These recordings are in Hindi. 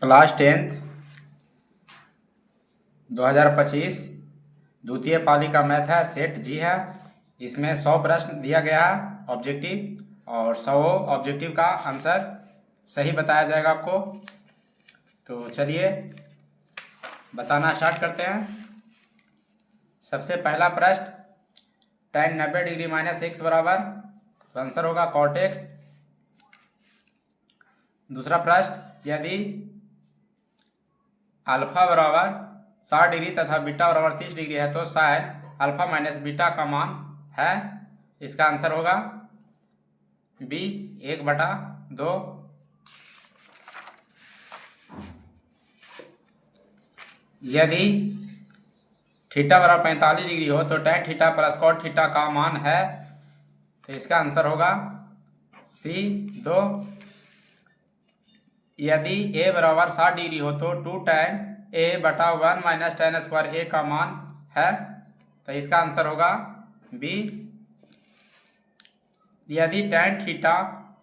क्लास 10th 2025 द्वितीय पाली का मैथ है, सेट जी है। इसमें 100 प्रश्न दिया गया है ऑब्जेक्टिव, और 100 ऑब्जेक्टिव का आंसर सही बताया जाएगा आपको। तो चलिए बताना स्टार्ट करते हैं। सबसे पहला प्रश्न, tan 90 डिग्री माइनस एक्स बराबर, तो आंसर होगा cot x। दूसरा प्रश्न, यदि अल्फा बराबर 60 डिग्री तथा बीटा बराबर 30 डिग्री है तो साइन अल्फा माइनस बीटा का मान है। इसका आंसर होगा बी 1/2। यदि थीटा बराबर 45 डिग्री हो तो tan theta plus cot theta का मान है, तो इसका आंसर होगा सी 2। यदि a बराबर 60 डिग्री हो तो 2 tan a बटा 1 माइनस tan स्क्वायर a का मान है, तो इसका आंसर होगा बी। यदि tan थीटा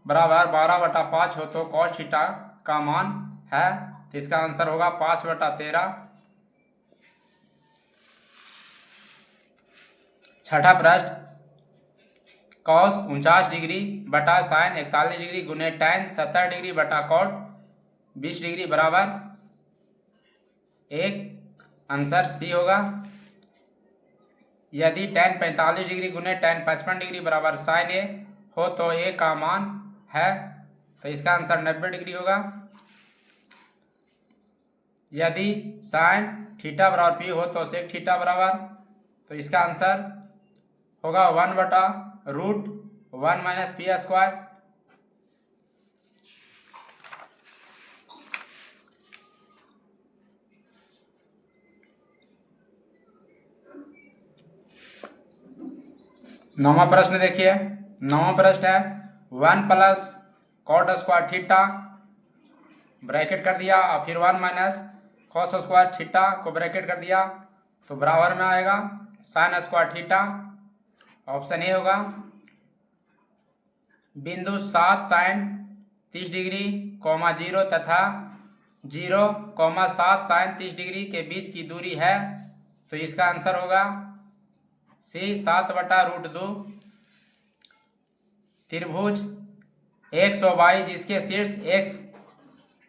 बराबर 12/5 हो तो cos थीटा का मान है, तो इसका आंसर होगा 5/13। छठा प्रश्न, cos 49 डिग्री बटा साइन 41 डिग्री गुने tan 70 डिग्री बटा cot 20 डिग्री बराबर 1, आंसर सी होगा। यदि tan 45 डिग्री गुने tan 55 डिग्री बराबर साइन ए हो तो ए का मान है, तो इसका आंसर 90 डिग्री होगा। यदि साइन थीटा बराबर पी हो तो सेक थीटा बराबर, तो इसका आंसर होगा 1/√1 माइनस पी स्क्वायर। नौवां प्रश्न देखिए। नौवां प्रश्न है 1 plus cot square theta bracket कर दिया, और फिर 1 माइनस कॉस स्क्वायर थीटा को ब्रैकेट कर दिया, तो बराबर में आएगा sine square theta. Option A होगा। बिंदु 7 साइन 30 डिग्री, 0 तथा 0, 7 साइन 30 डिग्री के बीच की दूरी है, तो इसका आंसर होगा सी 7/√2। त्रिभुज XY जिसके शीर्ष x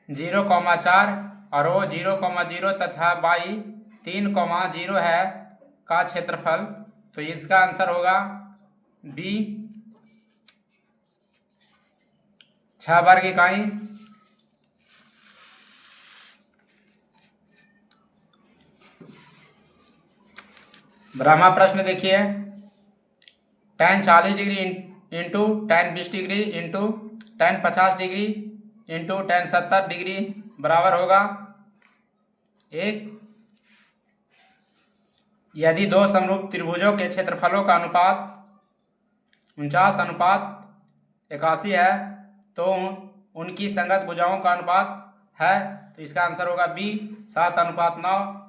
0,4 और वो 0,0 तथा y 3,0 है का क्षेत्रफल, तो इसका आंसर होगा बी 6 वर्ग इकाई। ब्रह्मा प्रश्न देखिए। tan 40 degree into tan 20 degree into tan 50 degree into tan 70 degree बराबर होगा 1। यदि दो समरूप त्रिभुजों के क्षेत्रफलों का अनुपात 49:81 है तो उनकी संगत भुजाओं का अनुपात है, तो इसका आंसर होगा बी 7:9।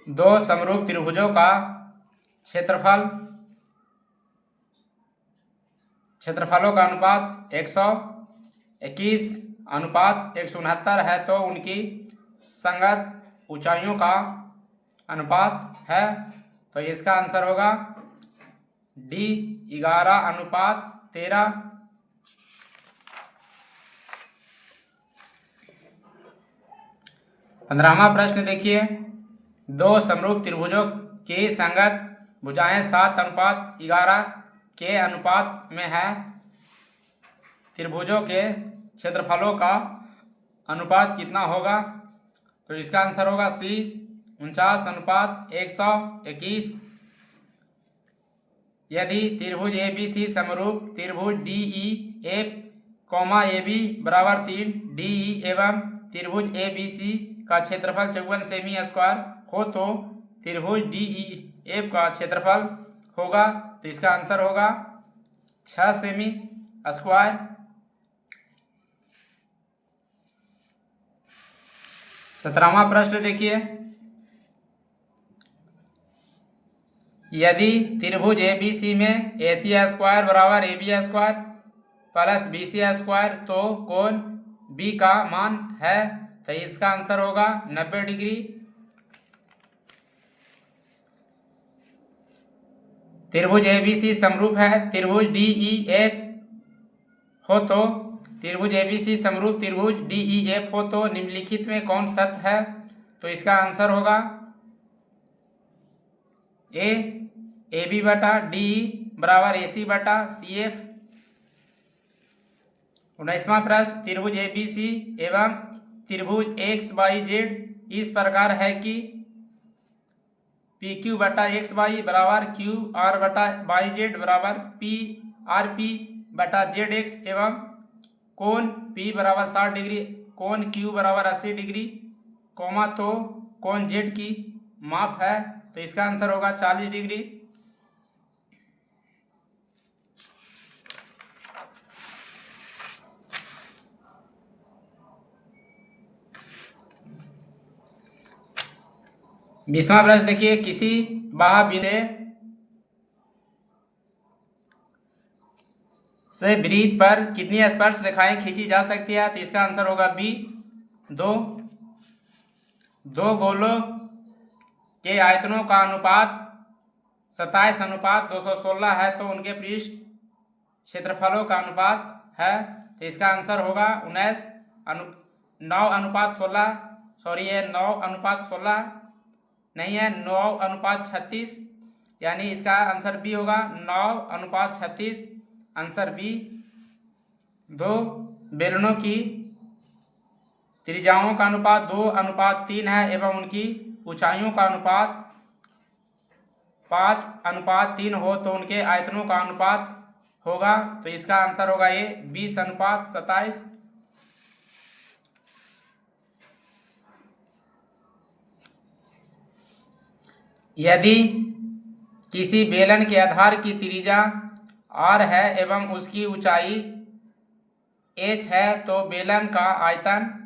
दो समरूप त्रिभुजों का क्षेत्रफलों का अनुपात 121:169 है, तो उनकी संगत ऊंचाइयों का अनुपात है, तो इसका आंसर होगा डी 11:13। 15वां प्रश्न देखिए। दो समरूप त्रिभुजों की संगत भुजाएं 7:11 के अनुपात में है। त्रिभुजों के क्षेत्रफलों का अनुपात कितना होगा, तो इसका आंसर होगा सी 49:121। यदि त्रिभुज ABC समरूप त्रिभुज DEF, AB बराबर 3 DE एवं त्रिभुज ABC का क्षेत्रफल 54 सेमी स्क्वायर हो तो त्रिभुज DEF का क्षेत्रफल होगा, तो इसका आंसर होगा 6 सेमी स्क्वायर। 17वां प्रश्न देखिए। यदि त्रिभुज ABC में AC² बराबर AB² प्लस BC² तो कोण B का मान है, तो इसका आंसर होगा 90 डिग्री। त्रिभुज ABC समरूप है त्रिभुज DEF हो तो त्रिभुज ABC समरूप त्रिभुज DEF हो तो निम्नलिखित में कौन सत्य है, तो इसका आंसर होगा A AB बटा DE बराबर AC बटा CF। 19वां प्रश्न त्रिभुज ABC एवं त्रिभुज XYZ इस प्रकार है कि PQ बटा XY बराबर QR बटा YZ बराबर PRP बटा ZX एवं कोण P बराबर 60 डिग्री, कोण Q बराबर 80 डिग्री, कोमा तो कोण Z की माप है, तो इसका आंसर होगा 40 डिग्री। बीसवां प्रश्न देखिए, किसी बाह्य बिंदु से वृत्त पर कितनी स्पर्श रेखाएं खींची जा सकती है, तो इसका आंसर होगा B 2। दो गोलों के आयतनों का अनुपात 27:216 है तो उनके पृष्ठ क्षेत्रफलों का अनुपात है, तो इसका आंसर होगा 9:16। सॉरी, ये 9:16 नहीं है, 9:36, यानी इसका आंसर बी होगा 9:36, आंसर बी। दो बेलनों की त्रिज्याओं का अनुपात 2:3 है एवं उनकी ऊंचाइयों का अनुपात 5:3 हो तो उनके आयतनों का अनुपात होगा, तो इसका आंसर होगा ये 20:27। यदि किसी बेलन के आधार की त्रिज्या r है एवं उसकी ऊंचाई h है तो बेलन का आयतन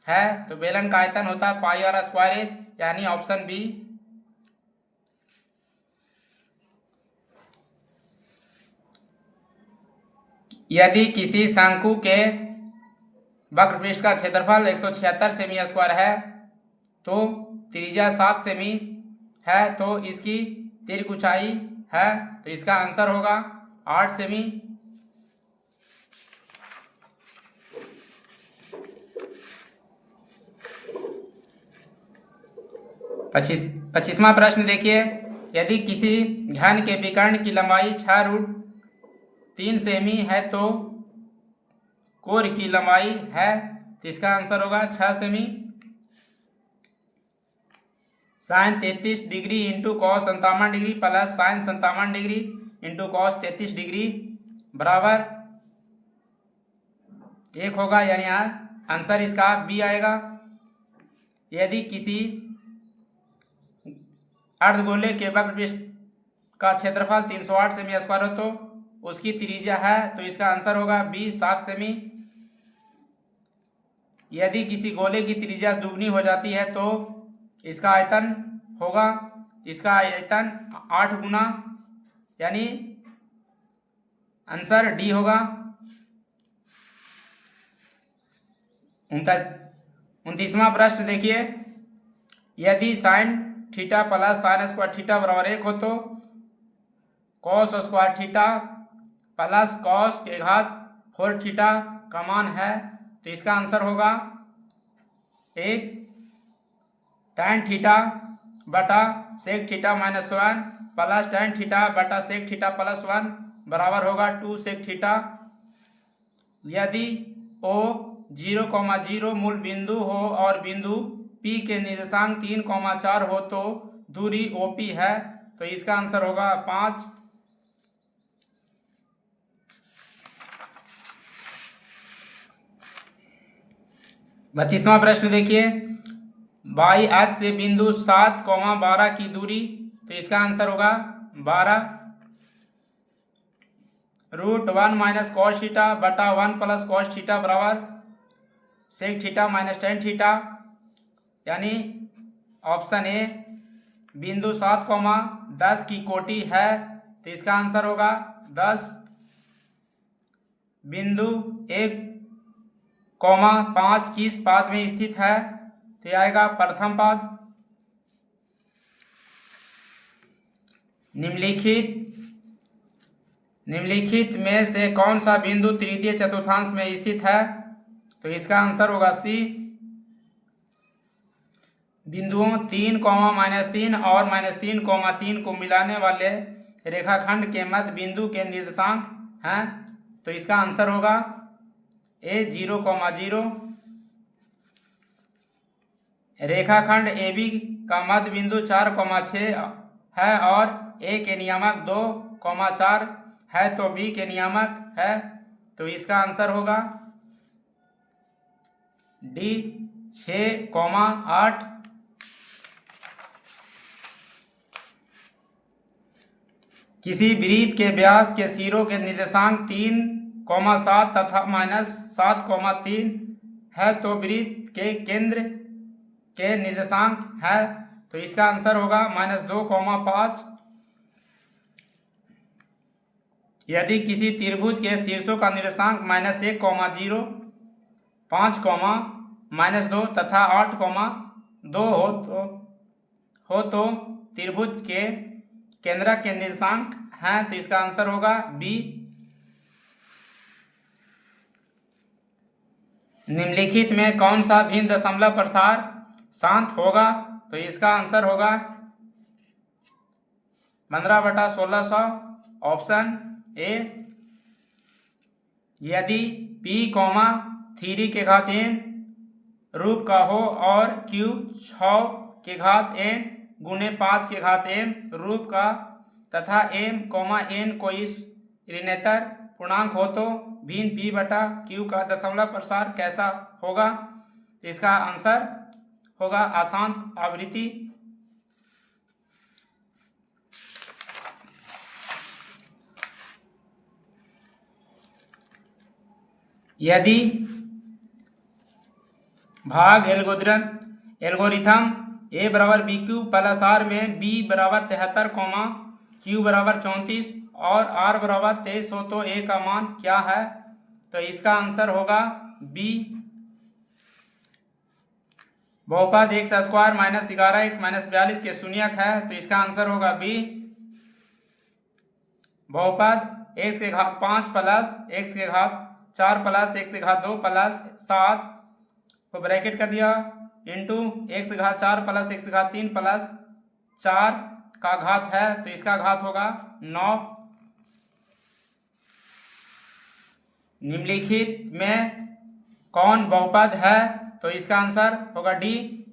है, तो बेलन का आयतन होता है πr²h, यानी ऑप्शन बी। यदि किसी शंकु के वक्रपृष्ठ का क्षेत्रफल 176 सेमी² है तो त्रिज्या 7 सेमी है तो इसकी दीर्घ ऊंचाई है, तो इसका आंसर होगा 8 सेमी। 25वां प्रश्न देखिए, यदि किसी घन के विकर्ण की लंबाई 6√3 सेमी है तो कोर की लंबाई है, तो इसका आंसर होगा 6 सेमी। Sine 33 degree into cos 57 degree plus sine 57 degree into cos 33 degree बराबर 1 होगा, यानी यहाँ आंसर इसका बी आएगा। यदि किसी अर्धगोले के वक्रपृष्ठ का क्षेत्रफल 308 सेमी² हो तो उसकी त्रिज्या है, तो इसका आंसर होगा बी 7 सेमी। यदि किसी गोले की त्रिज्या दुगनी हो जाती है तो इसका आयतन होगा, इसका आयतन 8 गुना, यानी आंसर डी होगा। 29वां प्रश्न देखिए, यदि sine theta plus sign square theta बराबर 1 हो तो cos square theta plus cos के घात 4 थीटा का मान है, तो इसका आंसर होगा 1 tan थीटा बटा sec theta -1 plus tan theta बटा सेक थीटा +1 बराबर होगा 2 सेक थीटा। यदि O 0,0 मूल बिंदु हो और बिंदु P के निर्देशांक 3,4 हो तो दूरी OP है, तो इसका आंसर होगा 5। बत्तीसवां प्रश्न देखिए, बाई अक्ष से बिंदु 7,12 की दूरी, तो इसका आंसर होगा 12। √1 - cos थीटा बटा 1 + cos थीटा बराबर सेक थीटा - tan थीटा, यानी ऑप्शन ए बिंदु 7,10 की कोटि है, तो इसका आंसर होगा 10। बिंदु 1,5 किस पाद में स्थित है? तो यह आएगा प्रथम पाद। निम्नलिखित में से कौन सा बिंदु तृतीय चतुर्थांश में स्थित है? तो इसका आंसर होगा सी। बिंदुओं 3, -3 और -3, 3 को मिलाने वाले रेखाखंड के मध्य बिंदु के निर्देशांक हैं। तो इसका आंसर होगा ए 0, 0। रेखाखंड AB का मध्य बिंदु 4, 6 है और ए के नियामक 2, 4 है, तो बी के नियामक है। तो इसका आंसर होगा डी 6, 8। किसी वृत्त के व्यास के सिरों के निर्देशांक 3, 7 तथा -7, 3 है, तो वृत्त के केंद्र के निर्देशांक है। तो इसका आंसर होगा -2, 5। यदि किसी त्रिभुज के शीर्षों का निर्देशांक -1, 0, 5, -2 तथा 8, 2 हो तो त्रिभुज के केंद्रक के निर्देशांक हैं। तो इसका आंसर होगा बी। निम्नलिखित में कौन सा भिन्न दशमलव प्रसार शांत होगा? तो इसका आंसर होगा 15/1600, ऑप्शन ए। यदि p, 3 के घात n रूप का हो और q 6 के घात n गुने 5 के घात m रूप का तथा m, n कोई ऋणात्मक पूर्णांक हो, तो भिन्न p/q का दशमलव प्रसार कैसा होगा? तो इसका आंसर होगा अशांत आवृत्ति। यदि भाग एल्गोरिथम a बराबर BQ प्लस R में b बराबर 73, Q बराबर 34 और R बराबर 23 हो, तो a का मान क्या है? तो इसका आंसर होगा b। बहुपद x² -11x -42 के शून्यक है, तो इसका आंसर होगा b। बहुपद x के घात 5 प्लस x के घात 4 प्लस x के घात 2 प्लस 7 को ब्रैकेट कर दिया इंटू x के घात 4 प्लस x के घात 3 प्लस 4 का घात है, तो इसका घात होगा 9। निम्नलिखित में कौन बहुपद है? तो इसका आंसर होगा डी।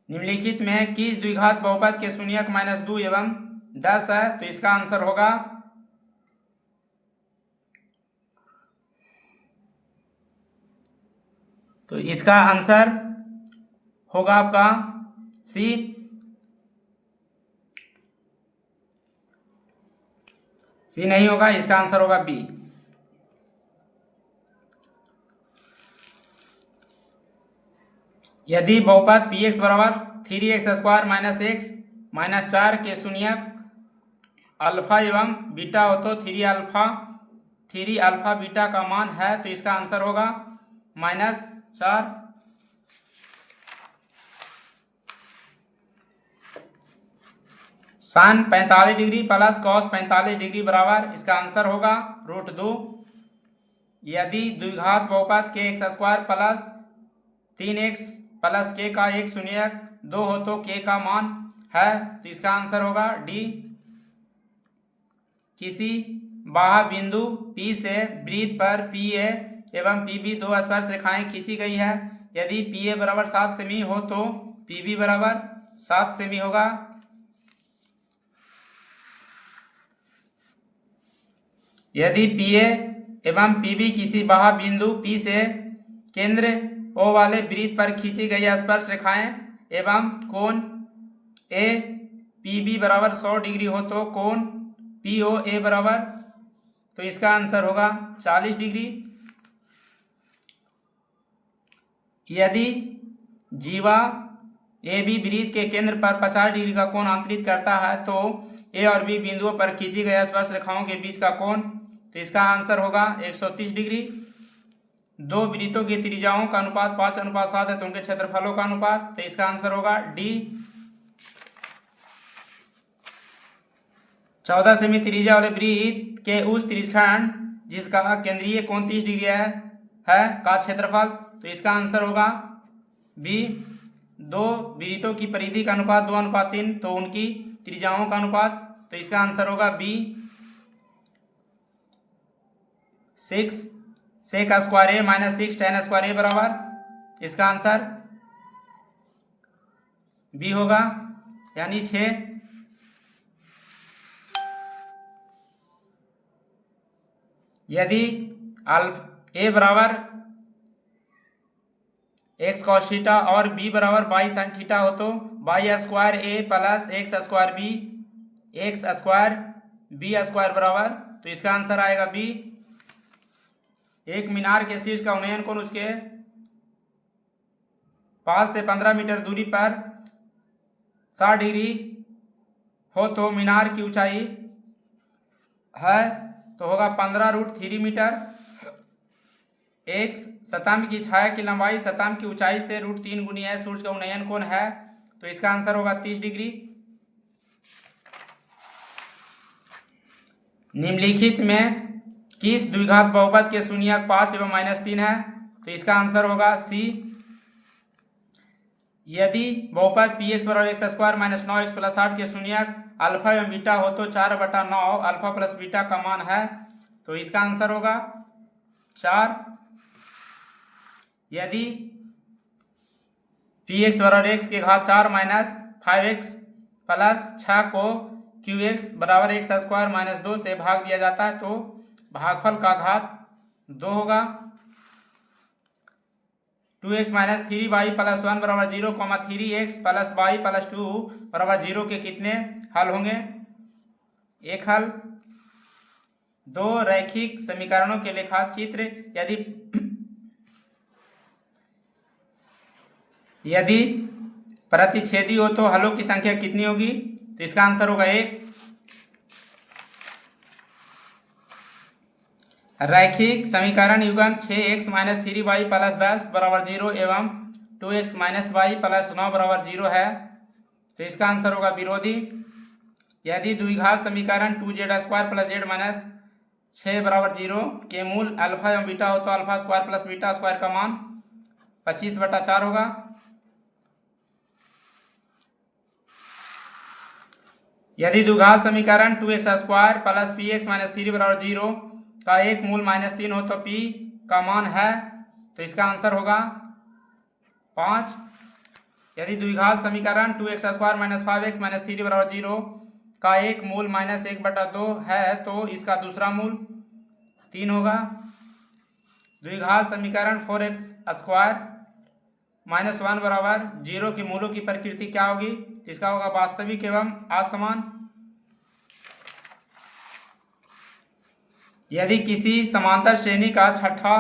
निम्नलिखित में किस द्विघात बहुपद के शून्यक -2 एवं 10 है? तो इसका आंसर होगा आपका सी। सी नहीं होगा, इसका आंसर होगा बी। यदि बहुपद px बराबर 3x² - x -4 के शून्यक अल्फा एवं बीटा हो, तो 3 अल्फा बीटा का मान है, तो इसका आंसर होगा -4। sin 45 degree plus cos 45 degree बराबर, इसका आंसर होगा √2। यदि द्विघात बहुपद kx² plus 3x plus k का एक शून्यक 2 हो, तो k का मान है, तो इसका आंसर होगा डी। किसी बाह्य बिंदु P से वृत्त पर PA एवं PB दो स्पर्श रेखाएं खींची गई है। यदि PA बराबर 7 सेमी हो, तो PB बराबर 7 सेमी होगा। यदि PA एवं PB किसी बाह्य बिंदु P से केंद्र O वाले वृत्त पर खींची गई स्पर्श रेखाएं एवं कोण A PB बराबर 100 डिग्री हो, तो कोण POA बराबर, तो इसका आंसर होगा 40 डिग्री। यदि जीवा AB वृत्त के केंद्र पर 50 डिग्री का कोण अंतरित करता है, तो A और B बिंदुओं पर खींची गई स्पर्श रेखाओं के बीच का कोण तो इसका आंसर होगा 130 डिग्री। दो वृत्तों की त्रिज्याओं का अनुपात 5:7 है तो उनके क्षेत्रफलों का अनुपात, तो इसका आंसर होगा डी। 14 सेमी त्रिज्या वाले वृत्त के उस त्रिज्यखंड जिसका केंद्रीय कोण 30 डिग्री है का क्षेत्रफल, तो इसका आंसर होगा बी। दो वृत्तों की परिधि का अनुपात 2:3 तो उनकी त्रिज्याओं का अनुपात, तो इसका आंसर होगा बी। 6 सेक स्क्वायर ए माइनस 6 tan स्क्वायर ए बराबर, इसका आंसर बी होगा, यानी 6। यदि ए बराबर एक्स कॉस थीटा और बी बराबर बाई साइन थीटा हो तो Y square A plus X square B X square B square बराबर, तो इसका आंसर आएगा बी। एक मीनार के शीर्ष का उन्नयन कोण उसके 5 से 15 मीटर दूरी पर 60 डिग्री हो तो मीनार की ऊंचाई है तो होगा 15√3 मीटर। एक स्तंभ की छाया की लंबाई स्तंभ की ऊंचाई से √3 गुनी है सूर्य का उन्नयन कोण है, तो इसका आंसर होगा 30 डिग्री। निम्नलिखित में किस द्विघात बहुपद के शून्यक 5 एवं -3 है, तो इसका आंसर होगा सी। यदि बहुपद px बराबर x square minus 9x plus 8 के शून्यक अल्फा एवं बीटा हो तो 4/9 अल्फा प्लस बीटा का मान है, तो इसका आंसर होगा 4। यदि px बराबर x के घात 4 माइनस 5x प्लस 6 को qx बराबर एक्स स्क्वायर माइनस 2 से भाग दिया जाता है तो भागफल का घात 2 होगा। 2x माइनस 3y प्लस 1 बराबर 0, 3x प्लस y प्लस 2 बराबर 0 के कितने हल होंगे? एक हल। दो रैखिक समीकरणों के लेखा चित्र यदि प्रतिच्छेदी हो तो हलों की संख्या कितनी होगी? तो इसका आंसर होगा 1। रैखिक समीकरण युग्म 6x माइनस 3y प्लस 10 बराबर 0 एवं 2x माइनस y प्लस 9 बराबर 0 है, तो इसका आंसर होगा विरोधी। यदि द्विघात समीकरण 2z square plus z minus 6 बराबर 0 के मूल अल्फा एवं बीटा हो तो alpha square plus beta square का मान 25/4 होगा। यदि द्विघात समीकरण 2x square plus px minus 3 बराबर 0 का एक मूल -3 हो तो p का मान है, तो इसका आंसर होगा 5। यदि द्विघात समीकरण 2x square minus 5x minus 3 बराबर 0 का एक मूल -1/2 है तो इसका दूसरा मूल 3 होगा। द्विघात समीकरण 4x स्क्वायर माइनस 1 बराबर 0 के मूलों की प्रकृति क्या होगी? इसका होगा वास्तविक एवं असमान। यदि किसी समांतर श्रेणी का छठा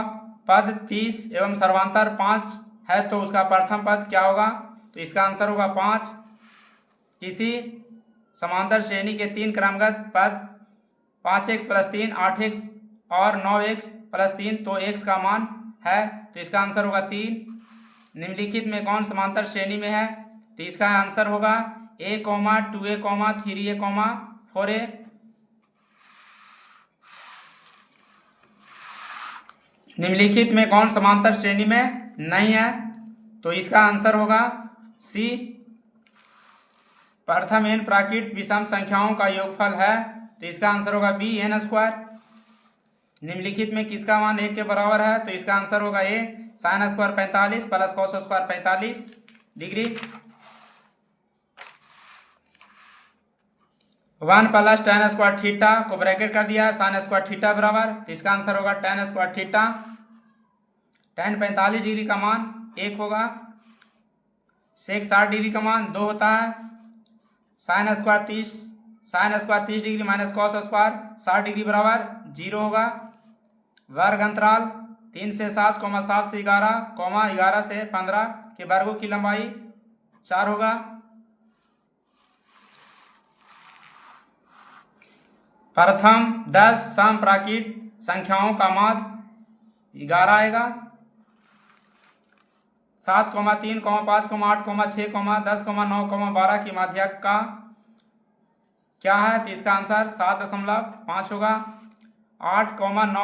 पद 30 एवं सर्वांतर 5 है तो उसका प्रथम पद क्या होगा? तो इसका आंसर होगा 5। किसी समांतर श्रेणी के 3 क्रमगत पद 5x प्लस 3, 8x और 9x प्लस 3 तो x का मान है, तो इसका आंसर होगा 3। निम्नलिखित में कौन समांतर श्रेणी में है? तो इसका आंसर होगा a, 2a, 3a, 4a। निम्नलिखित में कौन समांतर श्रेणी में नहीं है? तो इसका आंसर होगा सी। प्रथम n प्राकृत विषम संख्याओं का योगफल है, तो इसका आंसर होगा बी n स्क्वायर। निम्नलिखित में किसका मान 1 के बराबर है? तो इसका आंसर होगा A sine square 45 plus cos square 45 degree. 1 plus tan square theta को ब्रैकेट कर दिया है साइन स्क्वायर थीटा बराबर, तो इसका आंसर होगा tan square theta. tan 45 degree का मान 1 होगा। सेक 60 डिग्री का मान 2 होता है। Sine square 30 degree minus cos square 60 degree बराबर 0 होगा। वर्ग अंतराल 3 से 7, 7 से 11, 11 से 15 के वर्गों की लंबाई 4 होगा। प्रथम 10 समप्राकृत संख्याओं का माध्य 11 आएगा। 7, 3, 5, 8, 6, 10, 9, 12 की माध्यक का क्या है, तो इसका आंसर 7.5 होगा। 8, 9,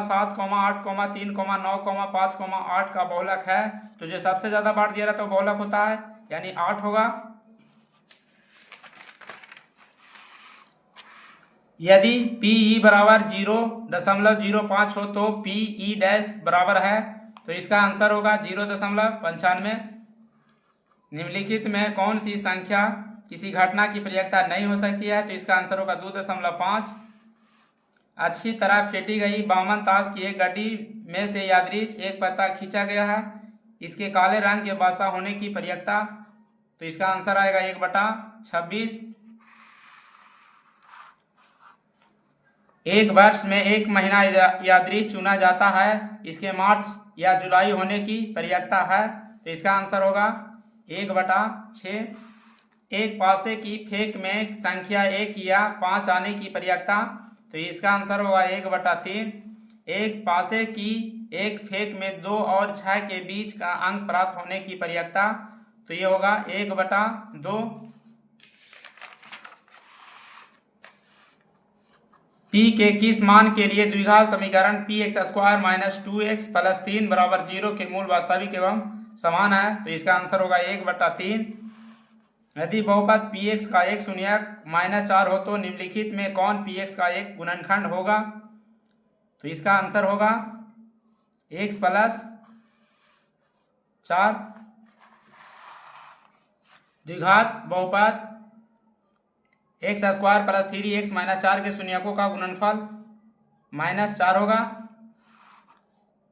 7, 8, 3, 9, 5, 8 का बहुलक है, तो जो सबसे ज्यादा बार दिया रहता है तो बहुलक होता है, यानी 8 होगा। यदि PE बराबर 0.05 हो तो PE डैश बराबर है, तो इसका आंसर होगा 0.95। निम्नलिखित में कौन सी संख्या किसी घटना की प्रयोक्ता नहीं हो सकती है, तो इसका आंसर होगा 2.5। अच्छी तरह फेंटी गई बामन ताश की एक गड्डी में से यादृच एक पत्ता खींचा गया है, इसके काले रंग के बासा होने की प्रयोक्ता, तो इसका आंसर आएगा 1/26। एक वर्ष में एक महीना यादृच चुना जाता है, इसके मार्च या जुलाई होने की प्रयोक्ता है, तो इसका आंसर होगा 1/6। एक पासे की फेंक में संख्या 1 या 5 आने की प्रयोक्ता, तो इसका आंसर होगा 1/3। एक पासे की एक फेंक में 2 और 6 के बीच का अंक प्राप्त होने की प्रयोक्ता, तो ये होगा 1/2। P के किस मान के लिए द्विघात समीकरण px² - 2x + 3 = 0 के मूल वास्तविक एवं समान है, तो इसका आंसर होगा 1/3। यदि बहुपद px का एक शून्यक -4 हो तो निम्नलिखित में कौन px का एक गुणनखंड होगा, तो इसका आंसर होगा x + 4। द्विघात बहुपद x² + 3x - 4 के शून्यकों का गुणनफल -4 होगा।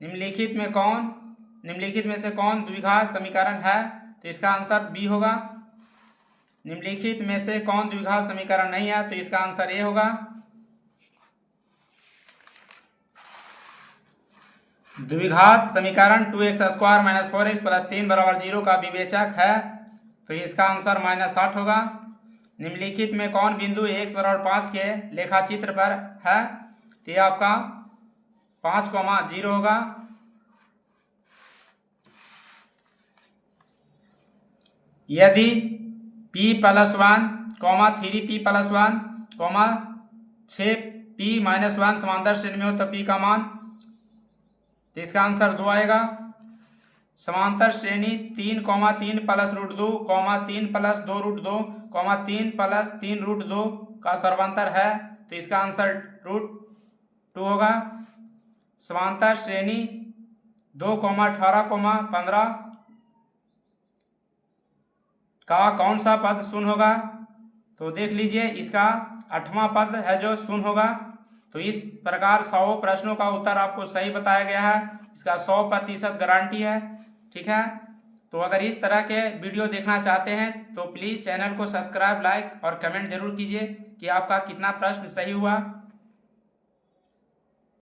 निम्नलिखित में से कौन द्विघात समीकरण है, तो इसका आंसर B होगा। निम्नलिखित में से कौन द्विघात समीकरण नहीं है, तो इसका आंसर A होगा। द्विघात समीकरण 2x² - 4x + 3 = 0 का विवेचक है, तो इसका आंसर -8 होगा। निम्नलिखित में कौन बिंदु x = 5 के लेखाचित्र पर है, तो ये आपका 5,0 होगा। यदि p + 1, 3p + 1, 6p - 1 समांतर श्रेणी में हो तो p का मान, तो इसका आंसर 2 आएगा। समांतर श्रेणी 3, 3 + √2, 3 + 2√2, 3 + 3√2 का सर्वांतर है, तो इसका आंसर √2 होगा। समांतर श्रेणी 2, 18, 15 का कौन सा पद शून्य होगा, तो देख लीजिए इसका 8वां पद है जो शून्य होगा। तो इस प्रकार 100 प्रश्नों का उत्तर आपको सही बताया गया है, इसका 100% गारंटी है। ठीक है, तो अगर इस तरह के वीडियो देखना चाहते हैं तो प्लीज़ चैनल को सब्सक्राइब, लाइक और कमेंट जरूर कीजिए कि आपका कितना प्रश्न सही हुआ।